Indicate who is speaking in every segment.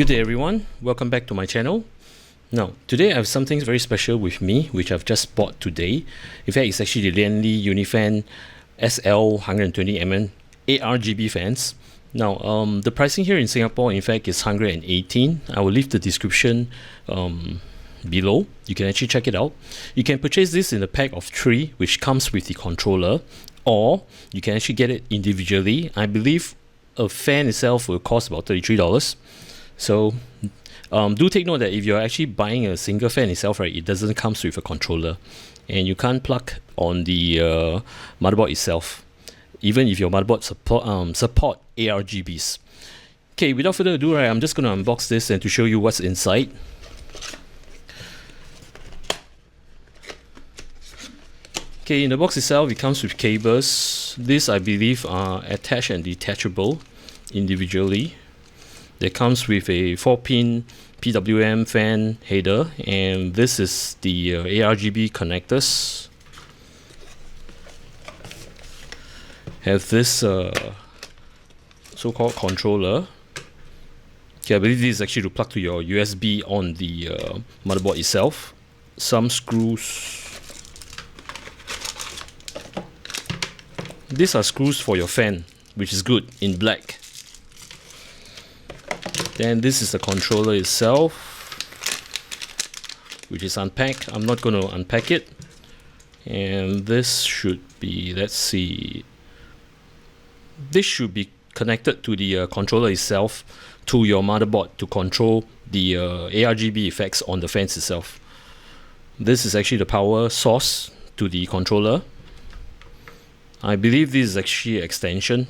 Speaker 1: Good day everyone, welcome back to my channel. Now today I have something very special with me which I've just bought today. In fact, it's actually the Lian UniFan SL120mm aRGB fans. Now the pricing here in Singapore in fact is 118. I will leave the description below. You can actually check it out. You can purchase this in a pack of 3 which comes with the controller, or you can actually get it individually. I believe a fan itself will cost about $33. So do take note that if you're actually buying a single fan itself, right, it doesn't come with a controller, and you can't plug on the motherboard itself, even if your motherboard support aRGBs. Okay, without further ado, right, I'm just going to unbox this and to show you what's inside. Okay, in the box itself, it comes with cables. These, I believe, are attached and detachable individually. That comes with a 4-pin PWM fan header, and this is the aRGB connectors. Have this so-called controller. Okay, I believe this is actually to plug to your USB on the motherboard itself. Some screws. These are screws for your fan, which is good, in black. Then this is the controller itself, which is unpacked. I'm not going to unpack it. And this should be, let's see, this should be connected to the controller itself, to your motherboard, to control the aRGB effects on the fans itself. This is actually the power source to the controller. I believe this is actually an extension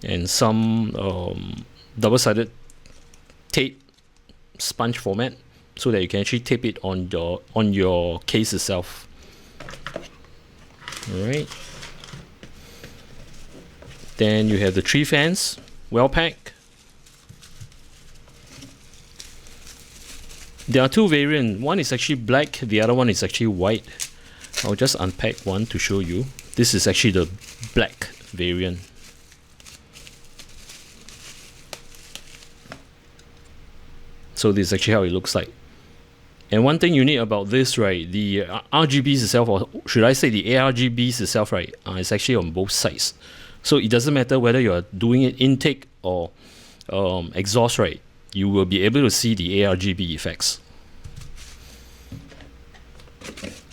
Speaker 1: and some double-sided tape sponge format, so that you can actually tape it on your case itself. Alright. Then you have the 3 fans, well packed. There are 2 variants. One is actually black, the other one is actually white. I'll just unpack one to show you. This is actually the black variant. So this is actually how it looks like. And one thing unique about this, right, the RGBs itself, or should I say the aRGBs itself, right, is actually on both sides. So it doesn't matter whether you're doing it intake or exhaust, right, you will be able to see the aRGB effects.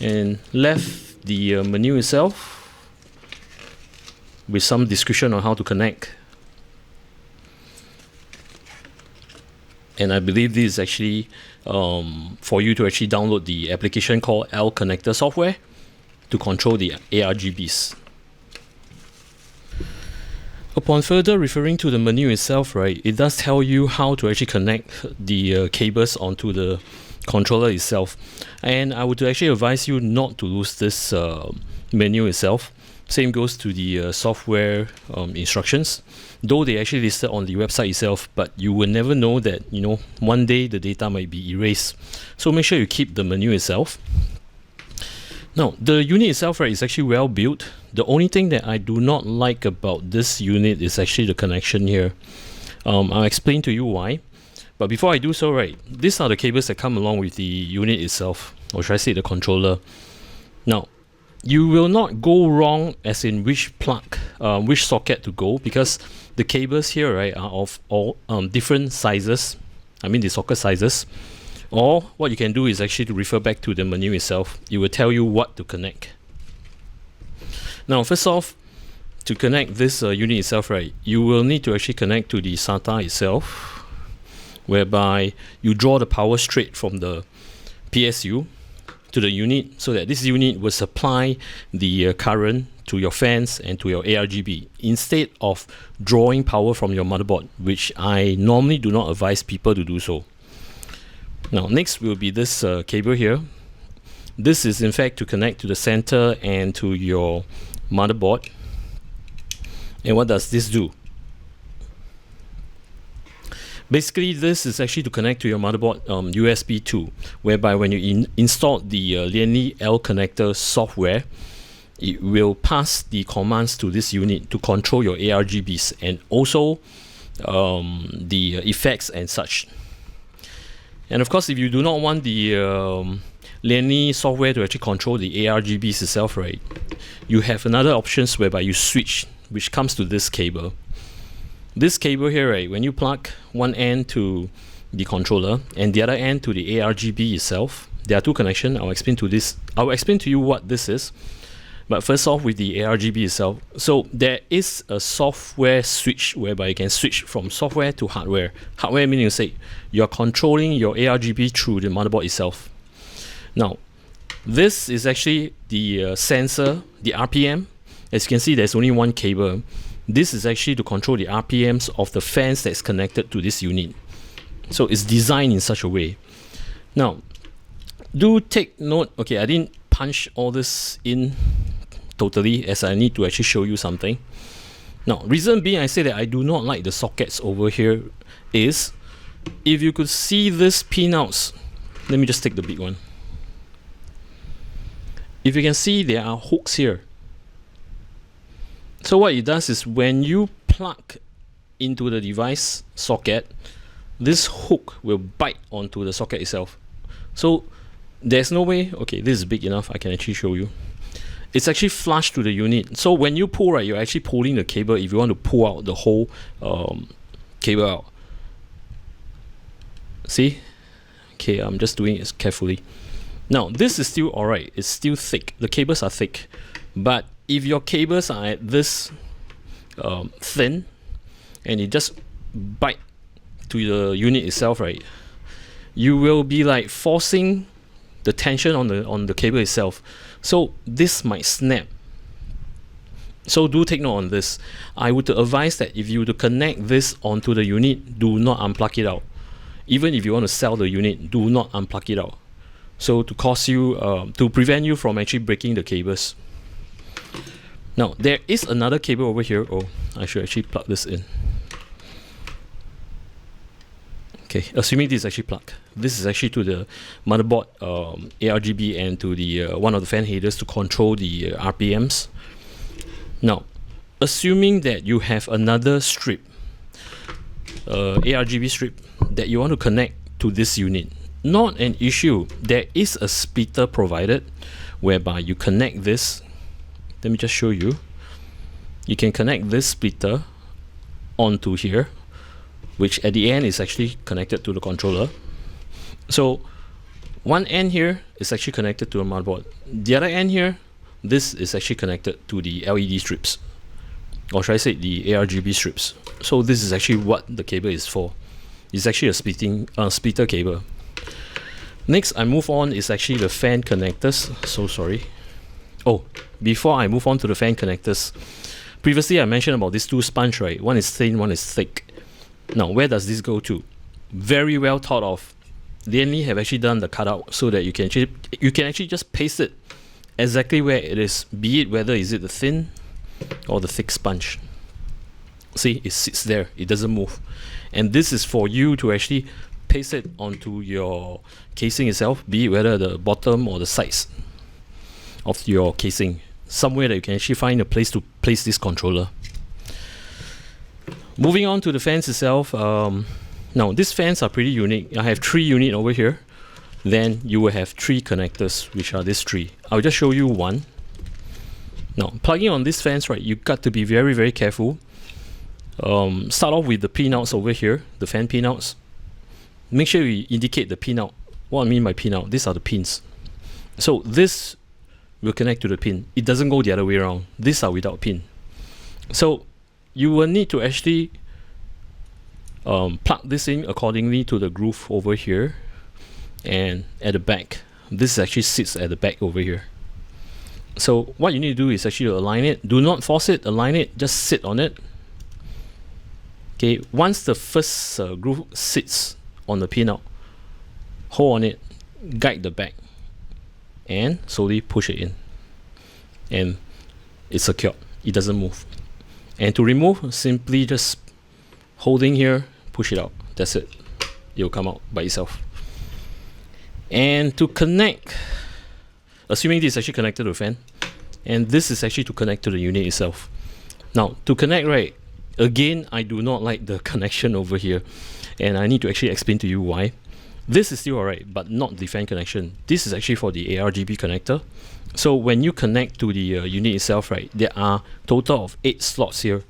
Speaker 1: And left the menu itself with some description on how to connect. And I believe this is actually for you to actually download the application called L Connector software to control the aRGBs. Upon further referring to the menu itself, right, it does tell you how to actually connect the cables onto the controller itself. And I would actually advise you not to lose this menu itself. Same goes to the software instructions, though they actually listed on the website itself, but you will never know that, you know, one day the data might be erased. So make sure you keep the menu itself. Now, the unit itself, right, is actually well built. The only thing that I do not like about this unit is actually the connection here. I'll explain to you why. But before I do so, right, these are the cables that come along with the unit itself, or should I say the controller. Now, you will not go wrong as in which plug, which socket to go, because the cables here, right, are of all different sizes. I mean the socket sizes. Or what you can do is actually to refer back to the menu itself. It will tell you what to connect. Now, first off, to connect this unit itself, right, you will need to actually connect to the SATA itself, whereby you draw the power straight from the PSU to the unit, so that this unit will supply the current to your fans and to your aRGB, instead of drawing power from your motherboard, which I normally do not advise people to do so. Now, next will be this cable here. This is in fact to connect to the center and to your motherboard. And what does this do? Basically, this is actually to connect to your motherboard USB 2, whereby when you install the Lian L Connector software, it will pass the commands to this unit to control your aRGBs and also the effects and such. And of course, if you do not want the Lian software to actually control the aRGBs itself, right, you have another options whereby you switch, which comes to this cable. This cable here, right, when you plug one end to the controller and the other end to the aRGB itself, there are two connections. I'll explain to you what this is. But first off, with the aRGB itself, so there is a software switch whereby you can switch from software to hardware. Hardware meaning to say you're controlling your aRGB through the motherboard itself. Now, this is actually the sensor, the RPM. As you can see, there's only one cable. This is actually to control the RPMs of the fans that's connected to this unit. So it's designed in such a way. Now, do take note, okay, I didn't punch all this in totally as I need to actually show you something. Now, reason being I say that I do not like the sockets over here is, if you could see this pinouts, let me just take the big one. If you can see, there are hooks here. So what it does is when you plug into the device socket, this hook will bite onto the socket itself. So there's no way, okay, this is big enough, I can actually show you. It's actually flush to the unit. So when you pull, right, you're actually pulling the cable if you want to pull out the whole cable out. See? Okay, I'm just doing it carefully. Now, this is still alright, it's still thick. The cables are thick. But if your cables are at this thin and it just bite to the unit itself, right, you will be like forcing the tension on the cable itself. So this might snap. So do take note on this. I would advise that if you were to connect this onto the unit, do not unplug it out. Even if you want to sell the unit, do not unplug it out. So to cause you, to prevent you from actually breaking the cables. Now there is another cable over here. Oh, I should actually plug this in. Okay, assuming this is actually plugged. This is actually to the motherboard aRGB and to the one of the fan headers to control the RPMs. Now, assuming that you have another strip, aRGB strip, that you want to connect to this unit, not an issue. There is a splitter provided whereby you connect this. Let me just show you. You can connect this splitter onto here, which at the end is actually connected to the controller. So one end here is actually connected to the motherboard. The other end here, this is actually connected to the LED strips, or should I say the aRGB strips. So this is actually what the cable is for. It's actually a splitter cable. Next, I move on is actually the fan connectors. So sorry. Oh, before I move on to the fan connectors, previously I mentioned about these two sponge, right? One is thin, one is thick. Now, where does this go to? Very well thought of. Lian have actually done the cutout so that you can actually just paste it exactly where it is, be it whether is it the thin or the thick sponge. See, it sits there, it doesn't move. And this is for you to actually paste it onto your casing itself, be it whether the bottom or the sides of your casing, somewhere that you can actually find a place to place this controller. Moving on to the fans itself, now these fans are pretty unique. I have 3 units over here. Then you will have 3 connectors, which are these 3. I'll just show you one. Now, plugging on these fans, right, you got to be very, very careful. Start off with the pinouts over here, the fan pinouts. Make sure you indicate the pinout. What I mean by pinout, these are the pins. So this will connect to the pin. It doesn't go the other way around. These are without pin. So you will need to actually plug this in accordingly to the groove over here, and at the back, this actually sits at the back over here. So what you need to do is actually align it. Do not force it, align it, just sit on it. Okay, once the first groove sits on the pinout, hold on it, guide the back, and slowly push it in, and it's secured, it doesn't move. And to remove, simply just holding here, push it out, that's it, it will come out by itself. And to connect, assuming this is actually connected to the fan, and this is actually to connect to the unit itself. Now to connect, right, Again, I do not like the connection over here, and I need to actually explain to you why. This is still alright, but not the fan connection. This is actually for the aRGB connector. So when you connect to the unit itself, right, there are total of 8 slots here,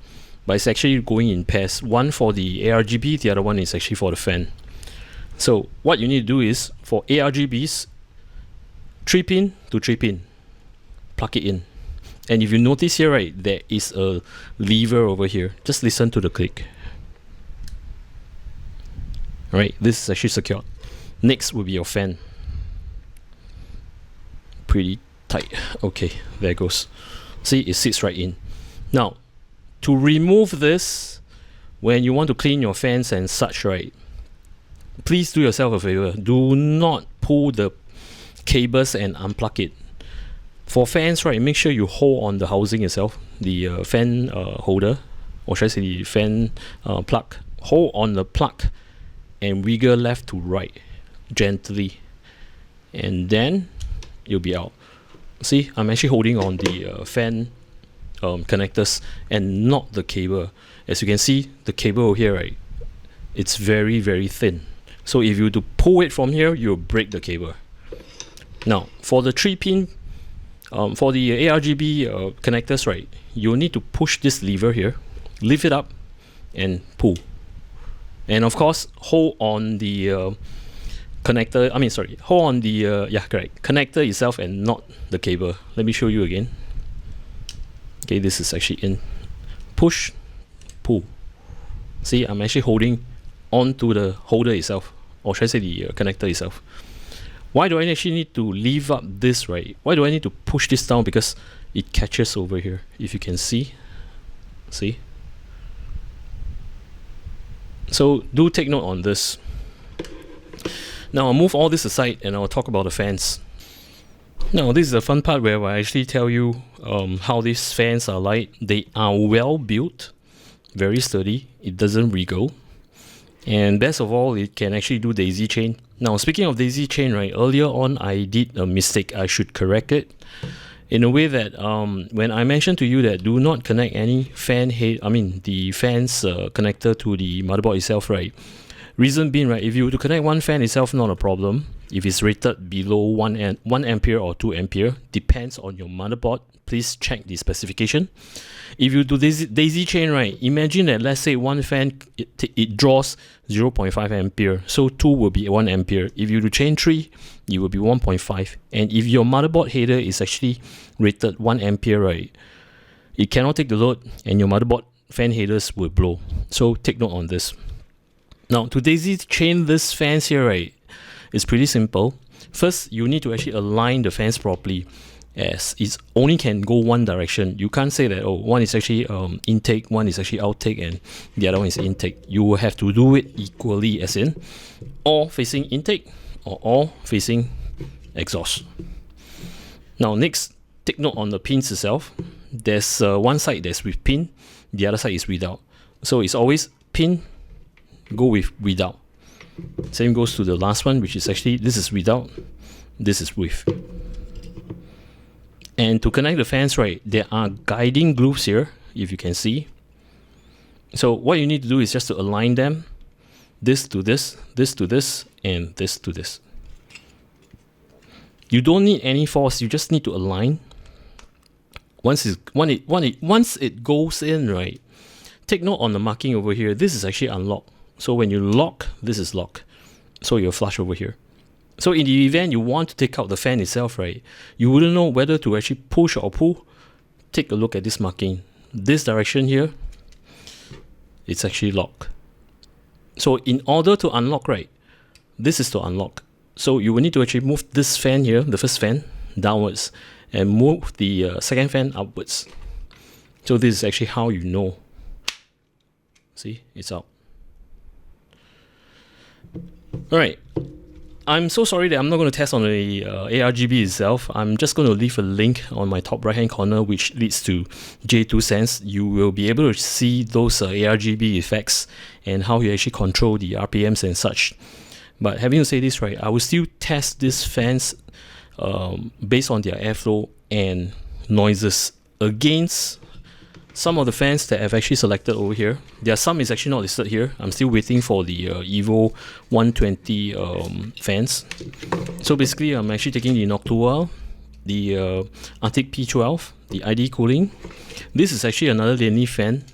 Speaker 1: but it's actually going in pairs. One for the aRGB, the other one is actually for the fan. So what you need to do is, for aRGBs, 3 pin to 3 pin, plug it in. And if you notice here, right, there is a lever over here. Just listen to the click. Alright, this is actually secured. Next will be your fan. Pretty tight. Okay, there it goes. See, it sits right in. Now, to remove this, when you want to clean your fans and such, right, please do yourself a favor. Do not pull the cables and unplug it. For fans, right, make sure you hold on the housing itself, the fan holder, or should I say the fan plug. Hold on the plug and wiggle left to right gently, and then you'll be out. See, I'm actually holding on the fan connectors and not the cable. As you can see, the cable over here, right, it's very, very thin. So if you were to pull it from here, you'll break the cable. Now, for the 3 pin, for the aRGB connectors, right, you'll need to push this lever here, lift it up, and pull. And of course, hold on the connector. Hold on the connector itself and not the cable. Let me show you again. Okay, this is actually in. Push, pull. See, I'm actually holding onto the holder itself, or should I say the connector itself. Why do I actually need to leave up this, right? Why do I need to push this down? Because it catches over here. If you can see. So do take note on this. Now I'll move all this aside and I'll talk about the fans. Now this is the fun part where I actually tell you how these fans are like. They are well built, very sturdy, it doesn't wriggle, and best of all, it can actually do daisy chain. Now speaking of daisy chain, right, earlier on I did a mistake. I should correct it in a way that when I mentioned to you that do not connect any fan head, the fans connector to the motherboard itself, right? Reason being, right, if you were to connect one fan itself, not a problem. If it's rated below 1 ampere or 2 ampere, depends on your motherboard. Please check the specification. If you do daisy chain, right, imagine that let's say one fan it draws 0.5 ampere, so 2 will be 1 ampere. If you do chain 3, it will be 1.5. And if your motherboard header is actually rated 1 ampere, right, it cannot take the load and your motherboard fan headers will blow. So take note on this. Now to daisy chain this fans here, right, it's pretty simple. First, you need to actually align the fans properly, as it only can go one direction. You can't say that, oh, one is actually intake, one is actually outtake, and the other one is intake. You will have to do it equally, as in all facing intake or all facing exhaust. Now next, take note on the pins itself. There's one side that's with pin, the other side is without. So it's always pin, go with without. Same goes to the last one, which is actually, this is without, this is with. And to connect the fans, right, there are guiding grooves here, if you can see. So what you need to do is just to align them, this to this, this to this, and this to this. You don't need any force, you just need to align. Once it goes in, right, take note on the marking over here. This is actually unlocked. So when you lock, this is lock. So you're flush over here. So in the event you want to take out the fan itself, right, you wouldn't know whether to actually push or pull. Take a look at this marking. This direction here, it's actually locked. So in order to unlock, right, this is to unlock. So you will need to actually move this fan here, the first fan, downwards, and move the second fan upwards. So this is actually how you know. See, it's out. Alright, I'm so sorry that I'm not going to test on the aRGB itself. I'm just going to leave a link on my top right hand corner which leads to Jayztwocent. You will be able to see those aRGB effects and how you actually control the RPMs and such. But having to say this, right, I will still test these fans based on their airflow and noises against some of the fans that I've actually selected over here. There are some is actually not listed here. I'm still waiting for the Evo 120 fans. So basically, I'm actually taking the Noctua, the Arctic P12, the ID cooling. This is actually another Lian fan.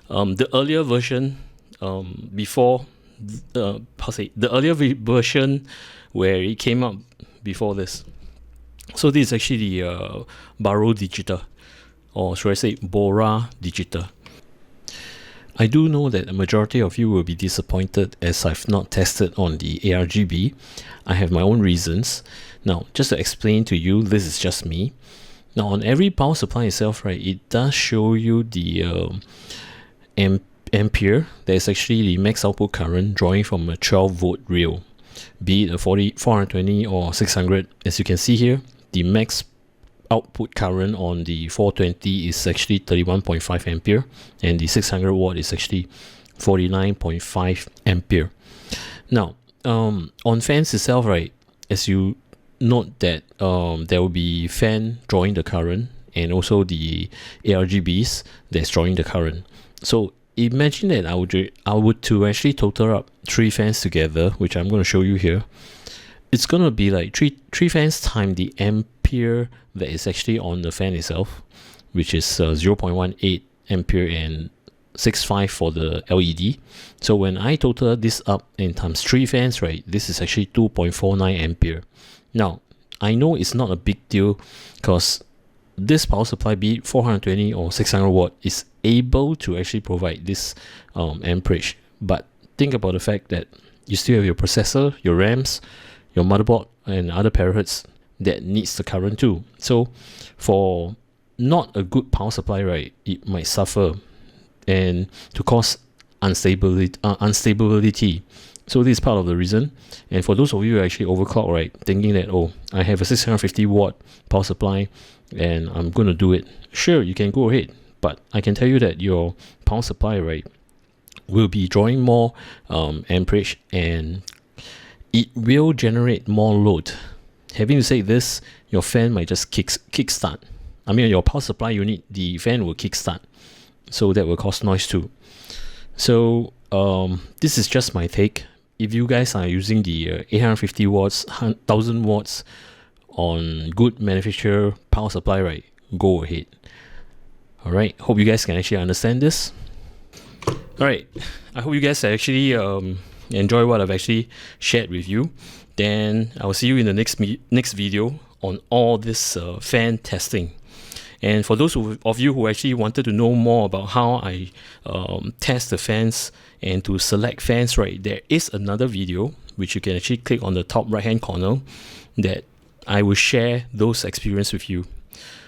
Speaker 1: The earlier version, the earlier version where it came out before this. So this is actually the Borah Digital, or should I say Borah Digital. I do know that a majority of you will be disappointed as I've not tested on the aRGB. I have my own reasons. Now, just to explain to you, this is just me. Now, on every power supply itself, right, it does show you the ampere. There's actually the max output current drawing from a 12 volt rail, be it a 420 or 600. As you can see here, the max output current on the 420 is actually 31.5 ampere, and the 600 watt is actually 49.5 ampere. Now, on fans itself, right, as you note that there will be fan drawing the current, and also the aRGBs that's drawing the current. So imagine that I would to actually total up 3 fans together, which I'm going to show you here. It's going to be like three fans times the ampere that is actually on the fan itself, which is 0.18 ampere and 6.5 for the LED. So when I total this up and times 3 fans, right, this is actually 2.49 ampere. Now, I know it's not a big deal because this power supply, be it 420 or 600 watt, is able to actually provide this amperage. But think about the fact that you still have your processor, your RAMs, your motherboard, and other paraheads that needs the current too. So for not a good power supply, right, it might suffer and to cause unstability. So this is part of the reason. And for those of you who are actually overclock, right, thinking that, oh, I have a 650 watt power supply and I'm going to do it. Sure, you can go ahead, but I can tell you that your power supply, right, will be drawing more amperage, and it will generate more load. Having to say this, your fan might just kickstart. I mean, your power supply unit, the fan will kickstart, so that will cause noise too. So this is just my take. If you guys are using the 850 watts, 1000 watts on good manufacturer power supply, right, go ahead. Alright, hope you guys can actually understand this. Alright, I hope you guys actually enjoy what I've actually shared with you. Then I'll see you in the next video on all this fan testing. And for those of you who actually wanted to know more about how I test the fans and to select fans, right, there is another video which you can actually click on the top right hand corner that I will share those experiences with you.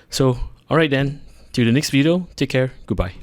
Speaker 1: So alright then, till the next video, take care, goodbye.